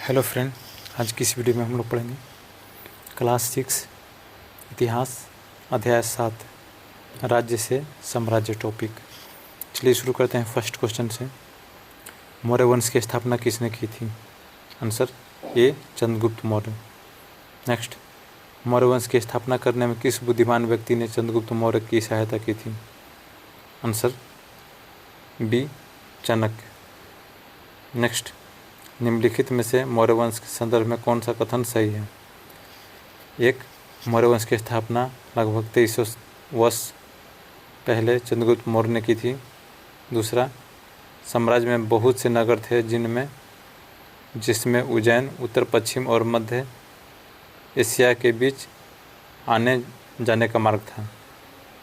Hello friend, आज की इस वीडियो में हम लोग पढ़ेंगे क्लास 6 इतिहास अध्याय 7 राज्य से साम्राज्य टॉपिक। चलिए शुरू करते हैं फर्स्ट क्वेश्चन से। मौर्य वंश की स्थापना किसने की थी? Answer A Chandragupta Maurya. Next, Maurya वंश की स्थापना करने में किस बुद्धिमान व्यक्ति ने चंद्रगुप्त मौर्य की सहायता की थी? Answer B Chanakya. नेक्स्ट, निम्नलिखित में से मौर्य वंश के संदर्भ में कौन सा कथन सही है? एक, मौर्य वंश की स्थापना लगभग 2300 वर्ष पहले चंद्रगुप्त मौर्य ने की थी। दूसरा, साम्राज्य में बहुत से नगर थे जिसमें उज्जैन उत्तर पश्चिम और मध्य एशिया के बीच आने जाने का मार्ग था।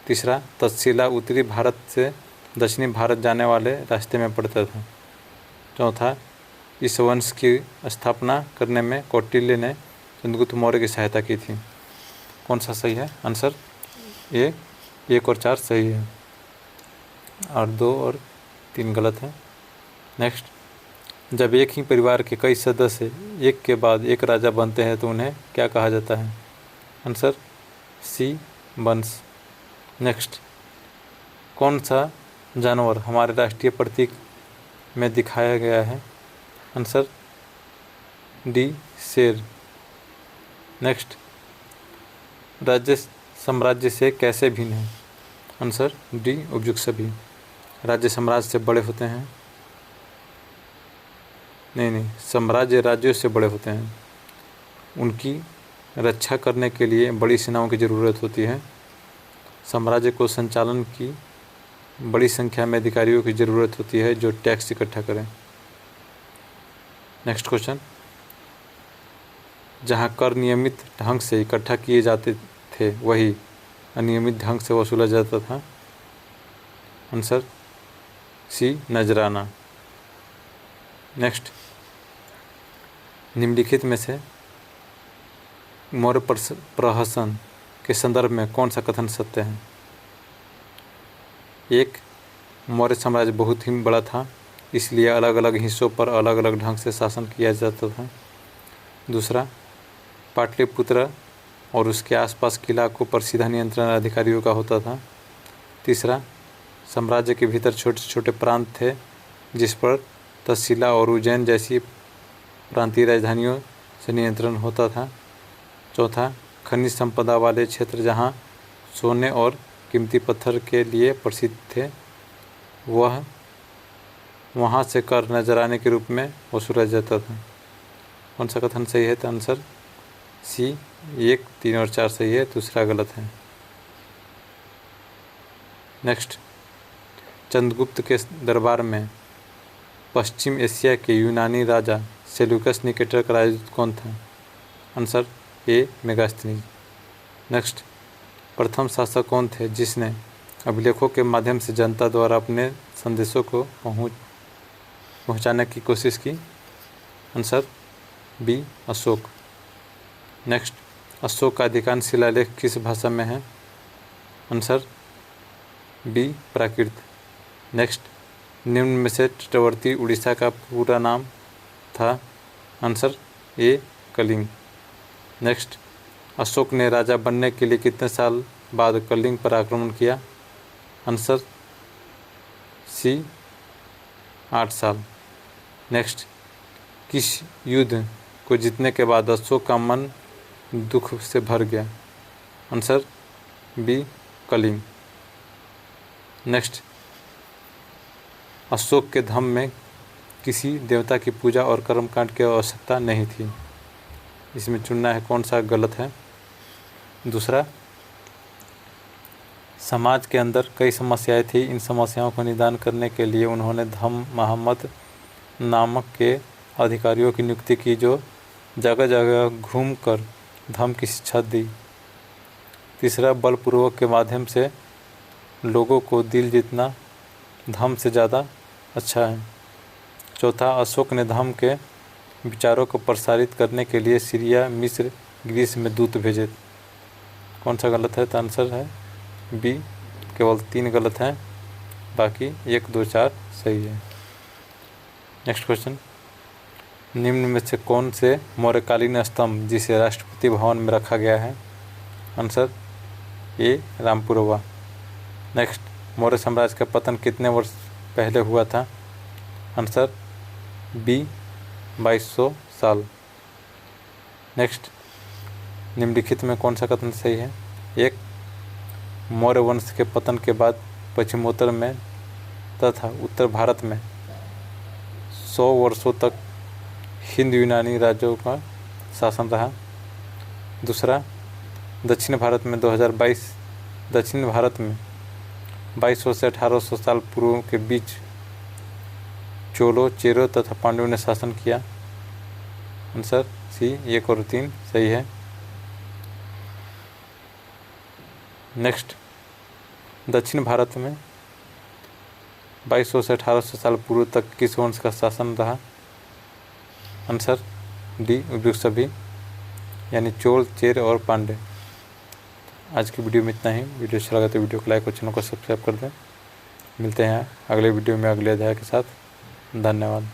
तीसरा, तक्षशिला उत्तरी भारत से दक्षिणी भारत जाने वाले रास्ते में पड़ता था। चौथा, इस वंश की स्थापना करने में कौटिल्य ने चंद्रगुप्त मौर्य की सहायता की थी। कौन सा सही है? आंसर ए 1 और 4 सही है और 2 और 3 गलत है। नेक्स्ट, जब एक ही परिवार के कई सदस्य एक के बाद एक राजा बनते हैं तो उन्हें क्या कहा जाता है? आंसर सी वंश। नेक्स्ट, कौन सा जानवर हमारे राष्ट्रीय प्रतीक में दिखाया गया है? आंसर डी शेर। नेक्स्ट, राज्य साम्राज्य से कैसे भिन्न है? आंसर डी उपयुक्त सभी। राज्य साम्राज्य से बड़े होते हैं। नहीं, साम्राज्य राज्यों से बड़े होते हैं। उनकी रक्षा करने के लिए बड़ी सेनाओं की ज़रूरत होती है। साम्राज्य को संचालन की बड़ी संख्या में अधिकारियों की ज़रूरत होती है जो टैक्स इकट्ठा करें। नेक्स्ट क्वेश्चन, जहाँ कर नियमित ढंग से इकट्ठा किए जाते थे वही अनियमित ढंग से वसूला जाता था। आंसर सी नजराना। नेक्स्ट, निम्नलिखित में से मौर्य प्रहसन के संदर्भ में कौन सा कथन सत्य है? एक, मौर्य साम्राज्य बहुत ही बड़ा था, इसलिए अलग अलग हिस्सों पर अलग अलग ढंग से शासन किया जाता था। दूसरा, पाटलिपुत्र और उसके आसपास के इलाकों पर सीधा नियंत्रण अधिकारियों का होता था। तीसरा, साम्राज्य के भीतर छोटे छोटे प्रांत थे जिस पर तक्षशिला और उज्जैन जैसी प्रांतीय राजधानियों से नियंत्रण होता था। चौथा, खनिज संपदा वाले क्षेत्र जहाँ सोने और कीमती पत्थर के लिए प्रसिद्ध थे वहाँ से कर नजराने के रूप में वसूला जाता था। कौन सा कथन सही है? तो आंसर सी 1, 3 और 4 सही है, दूसरा गलत है। नेक्स्ट, चंद्रगुप्त के दरबार में पश्चिम एशिया के यूनानी राजा सेल्यूकस निकेटर का राजदूत कौन था? आंसर ए मेगास्थनीज। नेक्स्ट, प्रथम शासक कौन थे जिसने अभिलेखों के माध्यम से जनता द्वारा अपने संदेशों को पहुंचाने की कोशिश की? Answer B Ashok. Next, Ashok का अधिकांश शिलालेख किस भाषा में है? आंसर बी प्राकृत। नेक्स्ट, निम्न में से तटवर्ती उड़ीसा का पूरा नाम था? Answer A Kalinga. Next, Ashok ने राजा बनने के लिए कितने साल बाद कलिंग पर आक्रमण किया? आंसर सी 8 साल। नेक्स्ट, किस युद्ध को जीतने के बाद अशोक का मन दुख से भर गया? Answer B Kalinga. Next, Ashok के धम्म में किसी देवता की पूजा और कर्मकांड की आवश्यकता नहीं थी। इसमें चुनना है कौन सा गलत है। दूसरा, समाज के अंदर कई समस्याएं थी, इन समस्याओं को निदान करने के लिए उन्होंने धम्म महम्मद नामक के अधिकारियों की नियुक्ति की जो जगह जगह घूमकर धम्म की शिक्षा दी। तीसरा, बलपूर्वक के माध्यम से लोगों को दिल जीतना धम्म से ज़्यादा अच्छा है। चौथा, अशोक ने धम्म के विचारों को प्रसारित करने के लिए सीरिया, मिस्र, ग्रीस में दूत भेजे। कौन सा गलत है? तो आंसर है बी, केवल 3 गलत हैं, बाकी 1, 2, 4 सही है। नेक्स्ट क्वेश्चन, निम्न में से कौन से मौर्यकालीन स्तंभ जिसे राष्ट्रपति भवन में रखा गया है? Answer A Rampurwa. Next, Maurya साम्राज्य का पतन कितने वर्ष पहले हुआ था? आंसर बी 2200 साल। नेक्स्ट, निम्नलिखित में कौन सा कथन सही है? एक, मौर्य वंश के पतन के बाद पश्चिमोत्तर में तथा उत्तर भारत में 100 वर्षों तक हिंद यूनानी राज्यों का शासन रहा। दूसरा, दक्षिण भारत में 2200 से 1800 साल पूर्व के बीच चोलों, चेरों तथा पांड्यों ने शासन किया। आंसर सी 1 और 3 सही है। नेक्स्ट, दक्षिण भारत में 2200 से 1800 साल पूर्व तक किस वंश का शासन रहा? आंसर डी उपयुक्त सभी, यानी चोल, चेर और पांड्य। आज की वीडियो में इतना ही। वीडियो अच्छा लगा तो वीडियो को लाइक और चैनल को सब्सक्राइब कर दें। मिलते हैं अगले वीडियो में अगले अध्याय के साथ। धन्यवाद।